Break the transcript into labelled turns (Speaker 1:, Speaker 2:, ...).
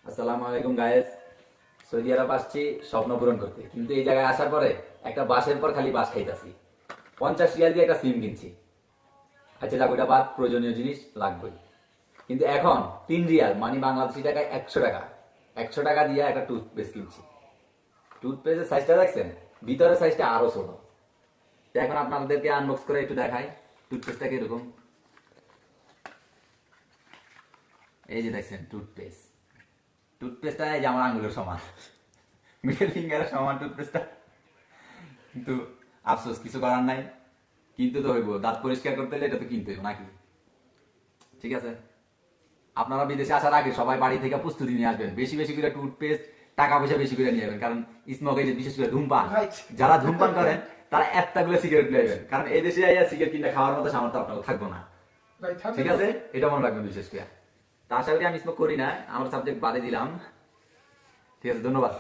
Speaker 1: আসসালামু আলাইকুম guys. Saudi আরব আসছি স্বপ্ন পূরণ করতে, কিন্তু এই জায়গায় আসার পরে একটা বাসের পর খালি বাস খাইতাছি। 50 রিয়াল দিয়ে একটা সিম কিনছি। আচ্ছা যাক, ওটা বাদ, প্রয়োজনীয় জিনিস লাগবেই। কিন্তু এখন 3 রিয়াল মানে বাংলাদেশি টাকায় 100 টাকা, 100 টাকা দিয়ে একটা টুথপেস্ট কিনছি। টুথপেস্টের সাইজটা দেখছেন? ভিতরের সাইজটা আরো ছোট। তো এখন আপনাদেরকে আনবক্স করে একটু দেখাই টুথপেস্টটা কিরকম। এই যে দেখছেন টুথপেস্ট, টুথপেস্টটা এই যে আমার আঙুলের সমান, মিডল ফিঙ্গারের সমান টুথপেস্টটা। কিন্তু আফসোস, কিছু করার নাই, কিনতে তো হইব। দাঁত পরিষ্কার করতে হলে এটা তো কিনতে হইব নাকি? ঠিক আছে, আপনারা বিদেশে আসার আগে সবাই বাড়ি থেকে প্রস্তুতি নিয়ে আসবেন, বেশি বেশি করে টুথপেস্ট, টাকা পয়সা বেশি করে নিয়ে যাবেন। কারণ স্মোক, এই যে বিশেষ করে ধূমপান, যারা ধূমপান করেন তারা একটা করে সিগারেট নিয়ে যাবেন, কারণ এই দেশে আইয়া সিগারেট কিনে খাওয়ার মতো সামর্থ্য আপনার থাকবো না। ঠিক আছে, এটা মনে রাখবেন বিশেষ করে। তা আশা করি আমি স্মোক করি না, আমার সাবজেক্ট বাদে দিলাম। ঠিক আছে, ধন্যবাদ।